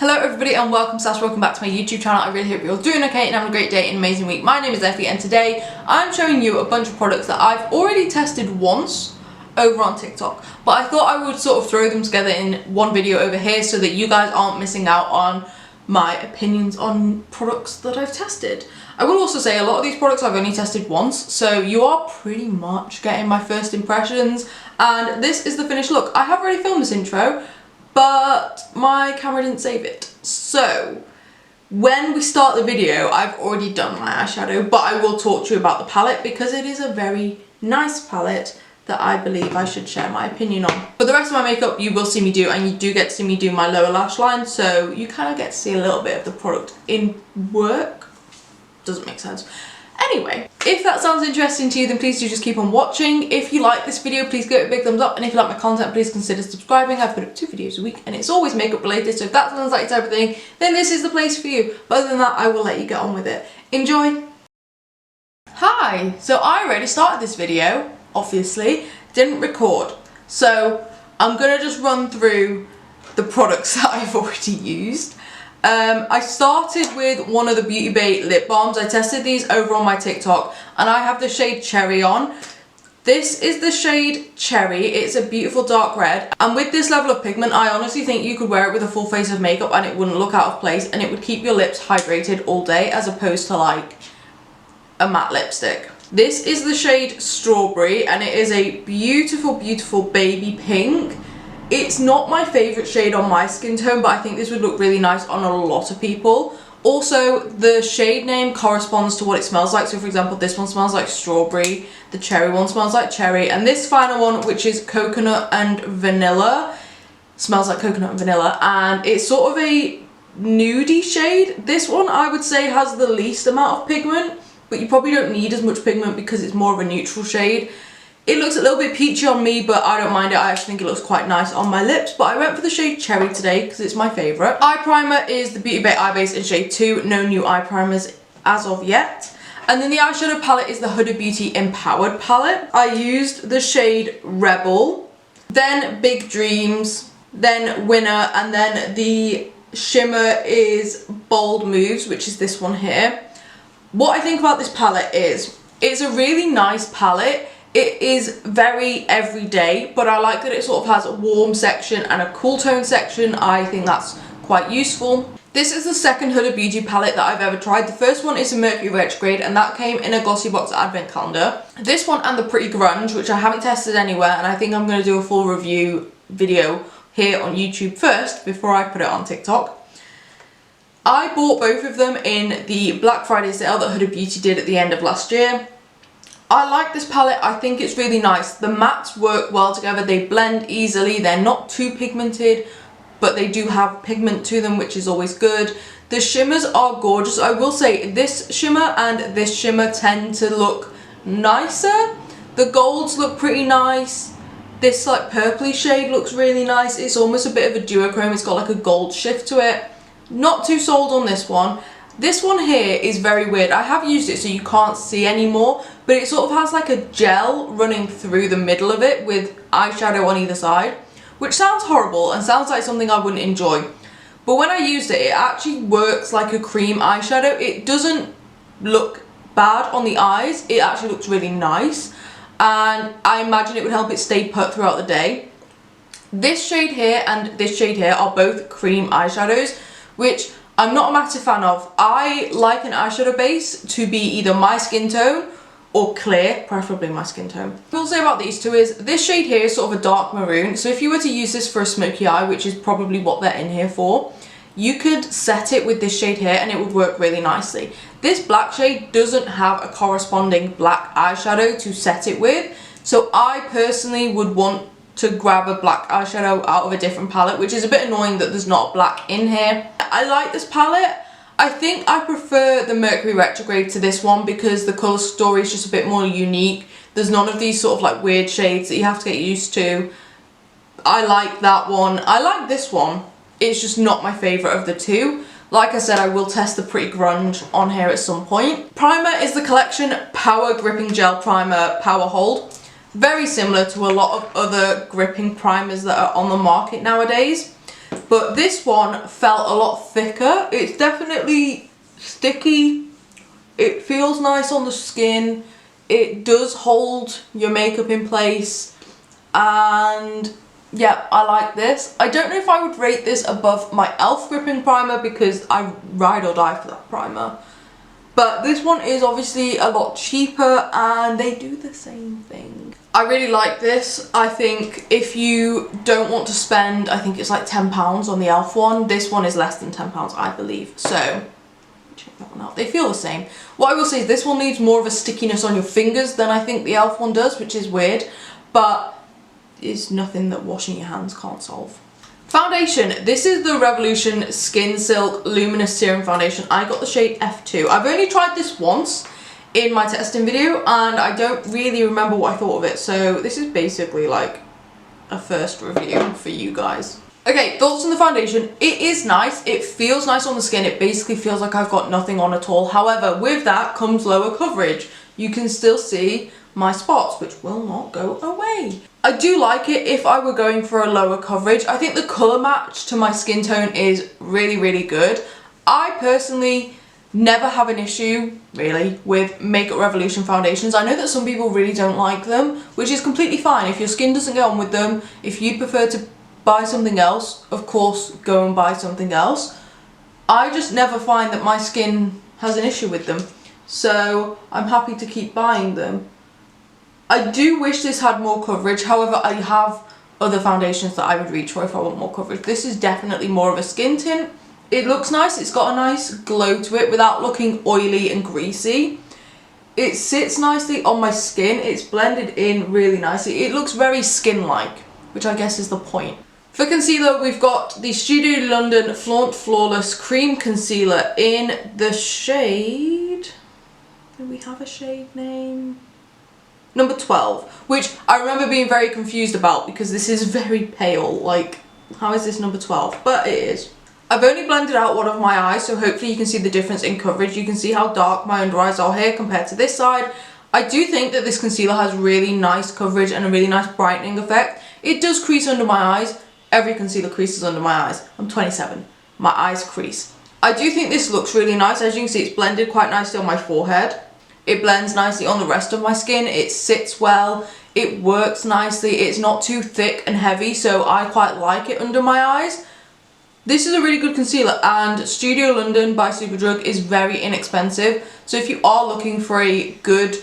Hello everybody and welcome back to my YouTube channel. I really hope you're all doing okay and having a great day and amazing week. My name is Effy and today I'm showing you a bunch of products that I've already tested once over on TikTok, but I thought I would sort of throw them together in one video over here so that you guys aren't missing out on my opinions on products that I've tested. I will also say a lot of these products I've only tested once, so you are pretty much getting my first impressions, and this is the finished look. I have already filmed this intro, but my camera didn't save it. So when we start the video, I've already done my eyeshadow, but I will talk to you about the palette because it is a very nice palette that I believe I should share my opinion on. But the rest of my makeup you will see me do, and you do get to see me do my lower lash line, so you kind of get to see a little bit of the product in work. Doesn't make sense. Anyway, if that sounds interesting to you, then please do just keep on watching. If you like this video, please give it a big thumbs up, and if you like my content, please consider subscribing. I put up 2 videos a week and it's always makeup related, so if that sounds like your type of thing, then this is the place for you. But other than that, I will let you get on with it. Enjoy! Hi! So I already started this video, obviously, didn't record. So I'm gonna just run through the products that I've already used. I started with one of the Beauty Bay lip balms. I tested these over on my TikTok and I have the shade Cherry on. This is the shade Cherry. It's a beautiful dark red, and with this level of pigment I honestly think you could wear it with a full face of makeup and it wouldn't look out of place, and it would keep your lips hydrated all day as opposed to like a matte lipstick. This is the shade Strawberry and it is a beautiful, beautiful baby pink. It's not my favourite shade on my skin tone, but I think this would look really nice on a lot of people. Also, the shade name corresponds to what it smells like. So for example, this one smells like strawberry, the cherry one smells like cherry, and this final one, which is coconut and vanilla, smells like coconut and vanilla, and it's sort of a nudie shade. This one I would say has the least amount of pigment, but you probably don't need as much pigment because it's more of a neutral shade. It looks a little bit peachy on me, but I don't mind it. I actually think it looks quite nice on my lips, but I went for the shade Cherry today because it's my favourite. Eye primer is the Beauty Bay Eye Base in shade 2. No new eye primers as of yet. And then the eyeshadow palette is the Huda Beauty Empowered palette. I used the shade Rebel, then Big Dreams, then Winner, and then the shimmer is Bold Moves, which is this one here. What I think about this palette is, it's a really nice palette. It is very everyday, but I like that it sort of has a warm section and a cool tone section. I think that's quite useful. This is the second Huda Beauty palette that I've ever tried. The first one is a Mercury Retrograde, and that came in a Glossy Box Advent Calendar. This one and the Pretty Grunge, which I haven't tested anywhere, and I think I'm going to do a full review video here on YouTube first before I put it on TikTok. I bought both of them in the Black Friday sale that Huda Beauty did at the end of last year. I like this palette. I think it's really nice. The mattes work well together. They blend easily. They're not too pigmented, but they do have pigment to them, which is always good. The shimmers are gorgeous. I will say this shimmer and this shimmer tend to look nicer. The golds look pretty nice. This like purpley shade looks really nice. It's almost a bit of a duochrome. It's got like a gold shift to it. Not too sold on this one. This one here is very weird. I have used it so you can't see anymore, but it sort of has like a gel running through the middle of it with eyeshadow on either side, which sounds horrible and sounds like something I wouldn't enjoy. But when I used it, it actually works like a cream eyeshadow. It doesn't look bad on the eyes. It actually looks really nice, and I imagine it would help it stay put throughout the day. This shade here and this shade here are both cream eyeshadows, which I'm not a massive fan of. I like an eyeshadow base to be either my skin tone or clear, preferably my skin tone. What I'll say about these two is this shade here is sort of a dark maroon, so if you were to use this for a smoky eye, which is probably what they're in here for, you could set it with this shade here and it would work really nicely. This black shade doesn't have a corresponding black eyeshadow to set it with, so I personally would want to grab a black eyeshadow out of a different palette, which is a bit annoying that there's not black in here. I like this palette. I think I prefer the Mercury Retrograde to this one because the colour story is just a bit more unique. There's none of these sort of like weird shades that you have to get used to. I like that one. I like this one. It's just not my favourite of the two. Like I said, I will test the Pretty Grunge on here at some point. Primer is the Collection Power Gripping Gel Primer Power Hold. Very similar to a lot of other gripping primers that are on the market nowadays. but this one felt a lot thicker. It's definitely sticky. It feels nice on the skin. It does hold your makeup in place, and yeah, I like this. I don't know if I would rate this above my e.l.f. gripping primer because I ride or die for that primer. But this one is obviously a lot cheaper and they do the same thing. I really like this. I think if you don't want to spend, I think it's like £10 on the e.l.f. one, this one is less than £10, I believe. So check that one out. They feel the same. What I will say is this one needs more of a stickiness on your fingers than I think the e.l.f. one does, which is weird, but it's nothing that washing your hands can't solve. Foundation. This is the Revolution Skin Silk Luminous Serum Foundation. I got the shade F2. I've only tried this once in my testing video and I don't really remember what I thought of it. So this is basically like a first review for you guys. Okay, thoughts on the foundation. It is nice. It feels nice on the skin. It basically feels like I've got nothing on at all. However, with that comes lower coverage. You can still see my spots, which will not go away. I do like it if I were going for a lower coverage. I think the colour match to my skin tone is really, really good. I personally never have an issue, really, with Makeup Revolution foundations. I know that some people really don't like them, which is completely fine. If your skin doesn't get on with them, if you prefer to buy something else, of course, go and buy something else. I just never find that my skin has an issue with them, so I'm happy to keep buying them. I do wish this had more coverage, however I have other foundations that I would reach for if I want more coverage. This is definitely more of a skin tint. It looks nice, it's got a nice glow to it without looking oily and greasy. It sits nicely on my skin, it's blended in really nicely. It looks very skin-like, which I guess is the point. For concealer, we've got the Studio London Flaunt Flawless Cream Concealer in the shade... Do we have a shade name? Number 12, which I remember being very confused about because this is very pale. Like, how is this number 12? But it is. I've only blended out one of my eyes, so hopefully you can see the difference in coverage. You can see how dark my under eyes are here compared to this side. I do think that this concealer has really nice coverage and a really nice brightening effect. It does crease under my eyes. Every concealer creases under my eyes. I'm 27. My eyes crease. I do think this looks really nice. As you can see, it's blended quite nicely on my forehead. It blends nicely on the rest of my skin. It sits well. It works nicely. It's not too thick and heavy, so I quite like it under my eyes. This is a really good concealer, and Studio London by Superdrug is very inexpensive. So if you are looking for a good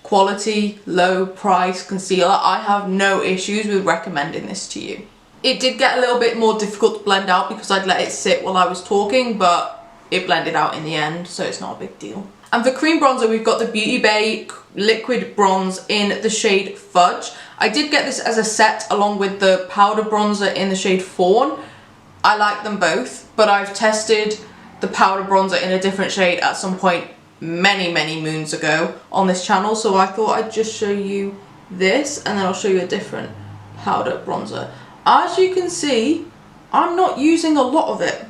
quality, low price concealer, I have no issues with recommending this to you. It did get a little bit more difficult to blend out because I'd let it sit while I was talking, but it blended out in the end, so it's not a big deal. And for cream bronzer, we've got the Beauty Bay Liquid Bronze in the shade Fudge. I did get this as a set along with the powder bronzer in the shade Fawn. I like them both, but I've tested the powder bronzer in a different shade at some point many, many moons ago on this channel, so I thought I'd just show you this and then I'll show you a different powder bronzer. As you can see, I'm not using a lot of it.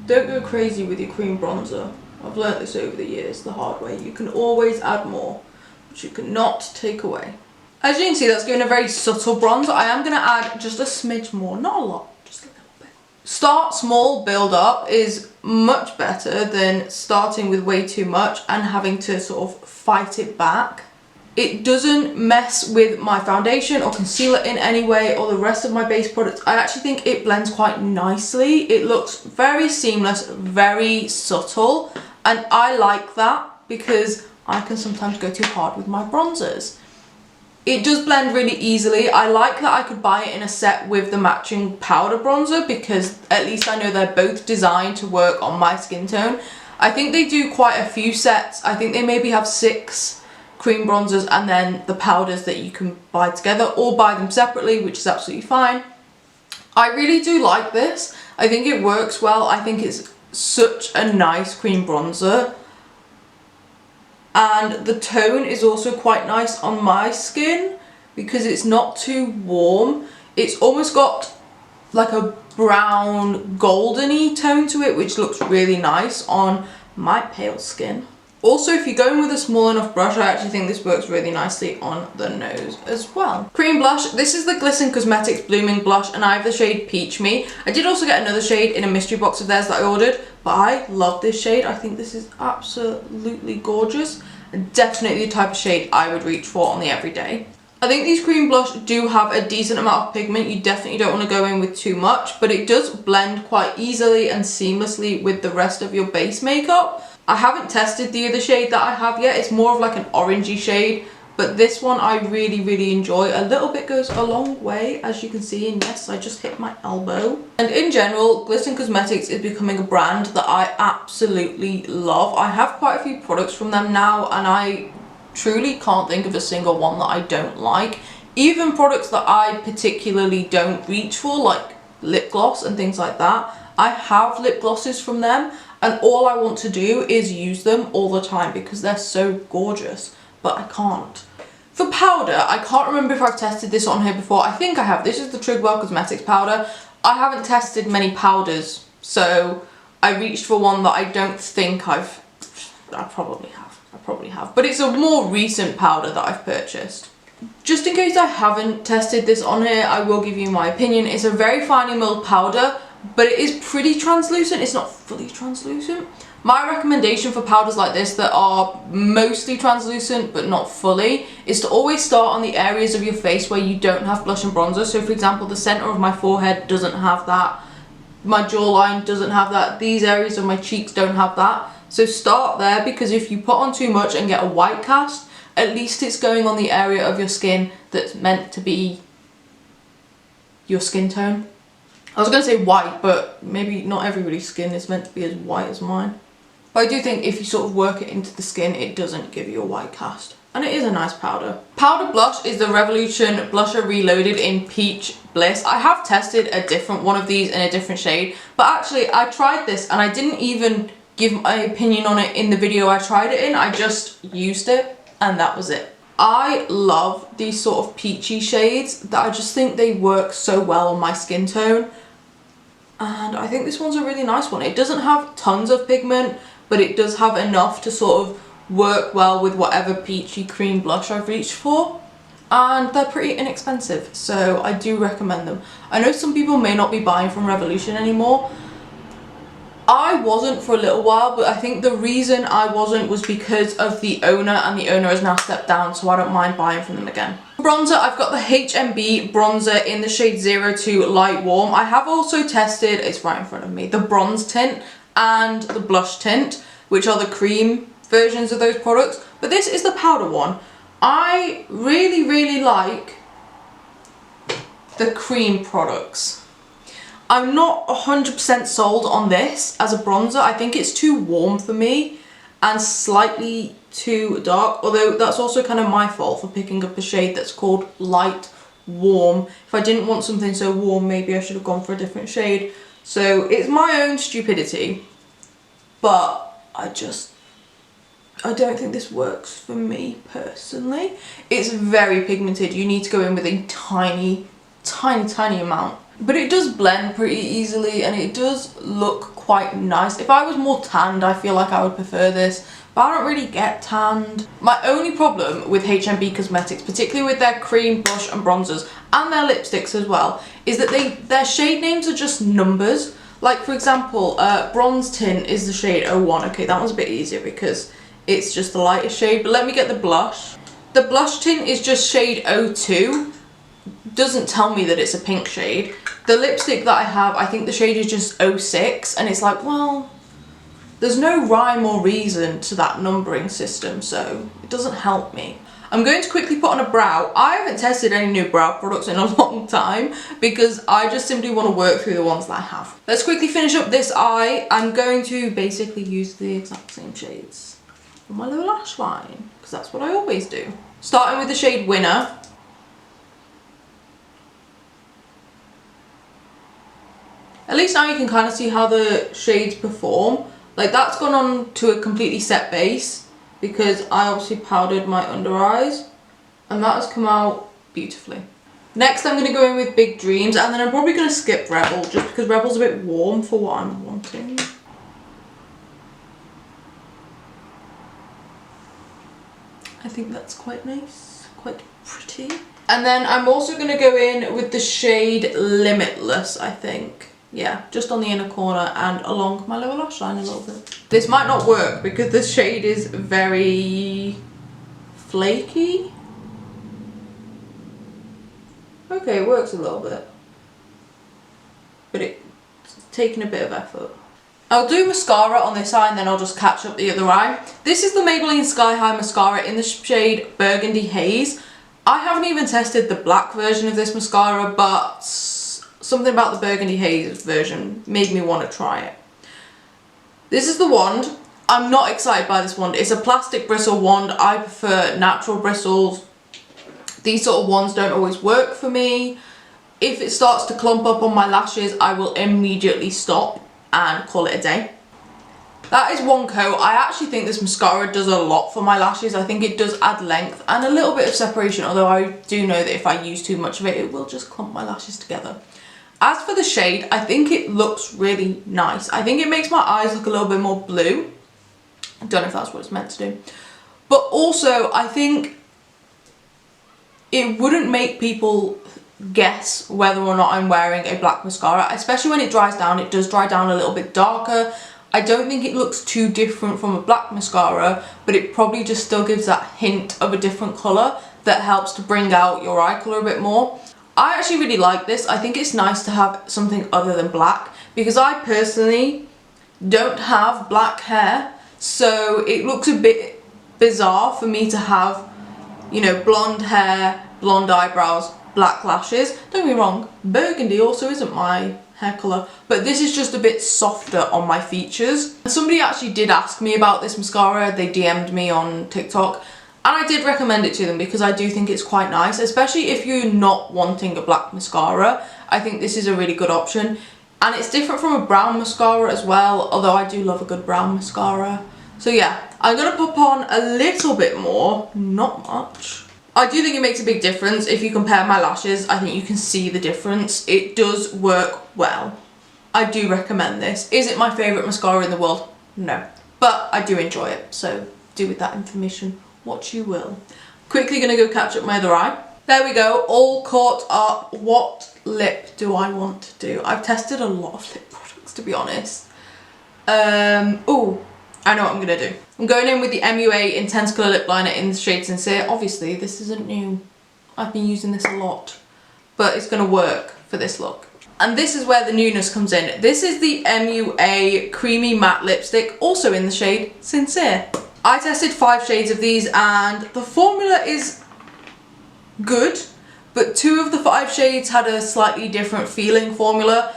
Don't go crazy with your cream bronzer. I've learnt this over the years the hard way. You can always add more, but you cannot take away. As you can see, that's giving a very subtle bronze. I am going to add just a smidge more, not a lot, just a little bit. Start small, build up is much better than starting with way too much and having to sort of fight it back. It doesn't mess with my foundation or concealer in any way or the rest of my base products. I actually think it blends quite nicely. It looks very seamless, very subtle, and I like that because I can sometimes go too hard with my bronzers. It does blend really easily. I like that I could buy it in a set with the matching powder bronzer because at least I know they're both designed to work on my skin tone. I think they do quite a few sets. I think they maybe have 6 cream bronzers and then the powders that you can buy together or buy them separately, which is absolutely fine. I really do like this. I think it works well. I think it's such a nice cream bronzer. And the tone is also quite nice on my skin because it's not too warm. It's almost got like a brown goldeny tone to it, which looks really nice on my pale skin. Also, if you're going with a small enough brush, I actually think this works really nicely on the nose as well. Cream blush. This is the Gliss Cosmetics Blooming Blush, and I have the shade Peach Me. I did also get another shade in a mystery box of theirs that I ordered, but I love this shade. I think this is absolutely gorgeous. Definitely the type of shade I would reach for on the everyday. I think these cream blush do have a decent amount of pigment. You definitely don't want to go in with too much, but it does blend quite easily and seamlessly with the rest of your base makeup. I haven't tested the other shade that I have yet. It's more of like an orangey shade, but this one I really enjoy. A little bit goes a long way, as you can see, and yes, I just hit my elbow. And in general, Gliss Cosmetics is becoming a brand that I absolutely love. I have quite a few products from them now, and I truly can't think of a single one that I don't like. Even products that I particularly don't reach for, like lip gloss and things like that. I have lip glosses from them, and all I want to do is use them all the time because they're so gorgeous, but I can't. For powder, I can't remember if I've tested this on here before. I think I have. This is the Trigwell Cosmetics powder. I haven't tested many powders, so I reached for one that I don't think I probably have. But it's a more recent powder that I've purchased. Just in case I haven't tested this on here, I will give you my opinion. It's a very finely milled powder, but it is pretty translucent. It's not fully translucent. My recommendation for powders like this that are mostly translucent but not fully is to always start on the areas of your face where you don't have blush and bronzer. So for example, the center of my forehead doesn't have that, my jawline doesn't have that, these areas of my cheeks don't have that. So start there, because if you put on too much and get a white cast, at least it's going on the area of your skin that's meant to be your skin tone. I was going to say white, but maybe not everybody's skin is meant to be as white as mine. But I do think if you sort of work it into the skin, it doesn't give you a white cast. And it is a nice powder. Powder blush is the Revolution Blusher Reloaded in Peach Bliss. I have tested a different one of these in a different shade, but actually I tried this and I didn't even give my opinion on it in the video I tried it in. I just used it and that was it. I love these sort of peachy shades that I just think they work so well on my skin tone. And I think this one's a really nice one. It doesn't have tons of pigment, but it does have enough to sort of work well with whatever peachy cream blush I've reached for. And they're pretty inexpensive, so I do recommend them. I know some people may not be buying from Revolution anymore. I wasn't for a little while, but I think the reason I wasn't was because of the owner, and the owner has now stepped down, so I don't mind buying from them again. Bronzer, I've got the HNB bronzer in the shade 02 Light Warm. I have also tested, it's right in front of me, the bronze tint and the blush tint, which are the cream versions of those products, but this is the powder one. I really like the cream products. I'm not 100% sold on this as a bronzer. I think it's too warm for me and slightly too dark, although that's also kind of my fault for picking up a shade that's called Light Warm. If I didn't want something so warm, maybe I should have gone for a different shade. So it's my own stupidity, but I don't think this works for me personally. It's very pigmented. You need to go in with a tiny amount. But it does blend pretty easily and it does look quite nice. If I was more tanned, I feel like I would prefer this, but I don't really get tanned. My only problem with HNB Cosmetics, particularly with their cream, blush and bronzers, and their lipsticks as well, is that their shade names are just numbers. Like for example, Bronze Tint is the shade 01. Okay, that one's a bit easier because it's just the lightest shade, but let me get the blush. The blush tint is just shade 02. Doesn't tell me that it's a pink shade. The lipstick that I have, I think the shade is just 06, and it's like, well, there's no rhyme or reason to that numbering system, so it doesn't help me. I'm going to quickly put on a brow. I haven't tested any new brow products in a long time because I just simply want to work through the ones that I have. Let's quickly finish up this eye. I'm going to basically use the exact same shades on my lower lash line because that's what I always do. Starting with the shade Winner. At least now you can kind of see how the shades perform. Like that's gone on to a completely set base because I obviously powdered my under eyes and that has come out beautifully. Next I'm going to go in with Big Dreams, and then I'm probably going to skip Rebel just because Rebel's a bit warm for what I'm wanting. I think that's quite nice, quite pretty. And then I'm also going to go in with the shade Limitless, I think. Yeah, just on the inner corner and along my lower lash line a little bit. This might not work because the shade is very flaky. Okay, it works a little bit, but it's taking a bit of effort. I'll do mascara on this eye and then I'll just catch up the other eye. This is the Maybelline Sky High Mascara in the shade Burgundy Haze. I haven't even tested the black version of this mascara, but something about the Burgundy Haze version made me want to try it. This is the wand. I'm not excited by this wand. It's a plastic bristle wand. I prefer natural bristles. These sort of wands don't always work for me. If it starts to clump up on my lashes, I will immediately stop and call it a day. That is one coat. I actually think this mascara does a lot for my lashes. I think it does add length and a little bit of separation, although I do know that if I use too much of it, it will just clump my lashes together. As for the shade, I think it looks really nice. I think it makes my eyes look a little bit more blue. I don't know if that's what it's meant to do. But also, I think it wouldn't make people guess whether or not I'm wearing a black mascara, especially when it dries down. It does dry down a little bit darker. I don't think it looks too different from a black mascara, but it probably just still gives that hint of a different colour that helps to bring out your eye colour a bit more. I actually really like this. I think it's nice to have something other than black because I personally don't have black hair, so it looks a bit bizarre for me to have, you know, blonde hair, blonde eyebrows, black lashes. Don't get me wrong, burgundy also isn't my hair colour, but this is just a bit softer on my features. Somebody actually did ask me about this mascara. They DM'd me on TikTok and I did recommend it to them because I do think it's quite nice, especially if you're not wanting a black mascara. I think this is a really good option, and it's different from a brown mascara as well, although I do love a good brown mascara. So yeah, I'm gonna pop on a little bit more, not much. I do think it makes a big difference. If you compare my lashes, I think you can see the difference. It does work well. I do recommend this. Is it my favourite mascara in the world? No. But I do enjoy it, so do with that information what you will. Quickly gonna go catch up my other eye. There we go, all caught up. What lip do I want to do? I've tested a lot of lip products, to be honest. Oh, I know what I'm gonna do. I'm going in with the MUA Intense Colour Lip Liner in the shade Sincere. Obviously, this isn't new. I've been using this a lot, but it's gonna work for this look. And this is where the newness comes in. This is the MUA Creamy Matte Lipstick, also in the shade Sincere. I tested 5 shades of these and the formula is good, but 2 of the 5 shades had a slightly different feeling formula.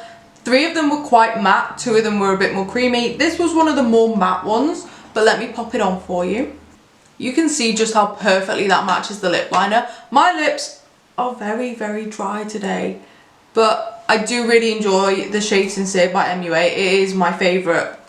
3 of them were quite matte, 2 of them were a bit more creamy. This was one of the more matte ones, but let me pop it on for you. You can see just how perfectly that matches the lip liner. My lips are very, very dry today, but I do really enjoy the shade Sincere by MUA. It is my favourite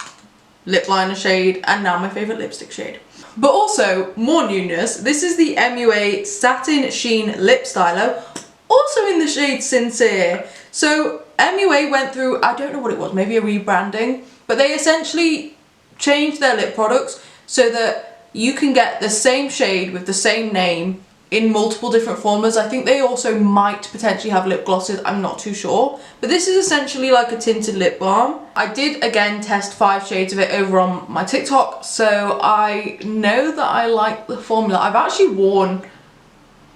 lip liner shade and now my favourite lipstick shade. But also, more newness, this is the MUA Satin Sheen Lip Styler, also in the shade Sincere. So MUA went through, I don't know what it was, maybe a rebranding, but they essentially changed their lip products so that you can get the same shade with the same name in multiple different formulas. I think they also might potentially have lip glosses, I'm not too sure. But this is essentially like a tinted lip balm. I did again test 5 shades of it over on my TikTok, so I know that I like the formula. I've actually worn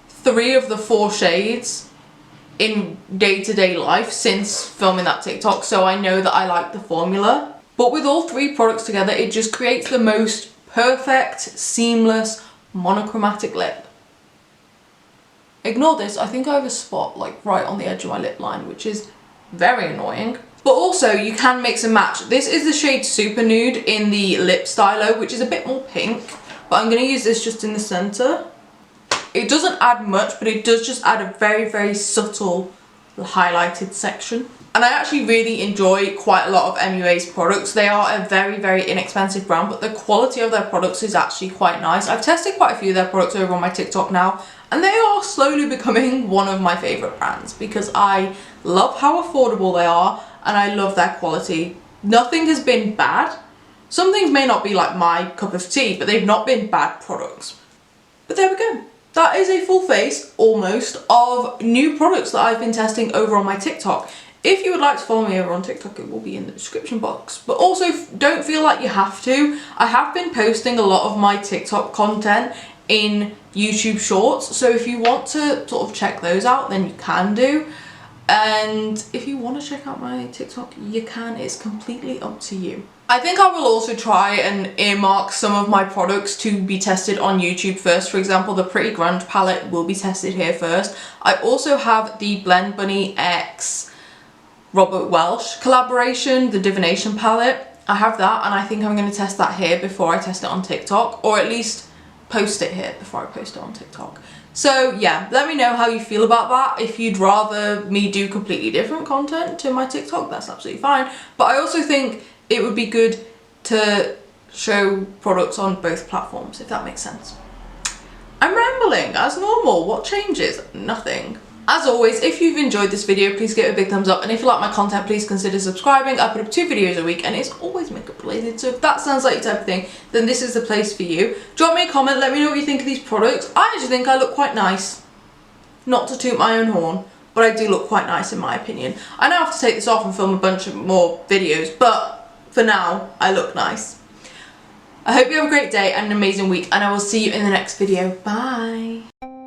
3 of the 4 shades in day-to-day life since filming that TikTok, so I know that I like the formula. But with all 3 products together, it just creates the most perfect, seamless, monochromatic lip. Ignore this, I think I have a spot like right on the edge of my lip line, which is very annoying. But also you can mix and match. This is the shade Super Nude in the lip stylo, which is a bit more pink, but I'm going to use this just in the centre. It doesn't add much, but it does just add a very, very subtle highlighted section. And I actually really enjoy quite a lot of MUA's products. They are a very, very inexpensive brand, but the quality of their products is actually quite nice. I've tested quite a few of their products over on my TikTok now, and they are slowly becoming one of my favourite brands because I love how affordable they are and I love their quality. Nothing has been bad. Some things may not be like my cup of tea, but they've not been bad products. But there we go. That is a full face, almost, of new products that I've been testing over on my TikTok. If you would like to follow me over on TikTok, it will be in the description box. But also, don't feel like you have to. I have been posting a lot of my TikTok content in YouTube Shorts, so if you want to sort of check those out, then you can do. And if you want to check out my TikTok, you can. It's completely up to you. I think I will also try and earmark some of my products to be tested on YouTube first. For example, the Pretty Grunge palette will be tested here first. I also have the Blend Bunny X Robert Welsh collaboration, the Divination palette. I have that, and I think I'm going to test that here before I test it on TikTok, or at least post it here before I post it on TikTok. So yeah, let me know how you feel about that. If you'd rather me do completely different content to my TikTok, that's absolutely fine. But I also think it would be good to show products on both platforms, if that makes sense. I'm rambling as normal. What changes? Nothing. As always, if you've enjoyed this video, please give it a big thumbs up, and if you like my content, please consider subscribing. I put up 2 videos a week and it's always makeup related, so if that sounds like your type of thing, then this is the place for you. Drop me a comment, let me know what you think of these products. I actually think I look quite nice. Not to toot my own horn, but I do look quite nice in my opinion. I now have to take this off and film a bunch of more videos, but for now, I look nice. I hope you have a great day and an amazing week, and I will see you in the next video. Bye!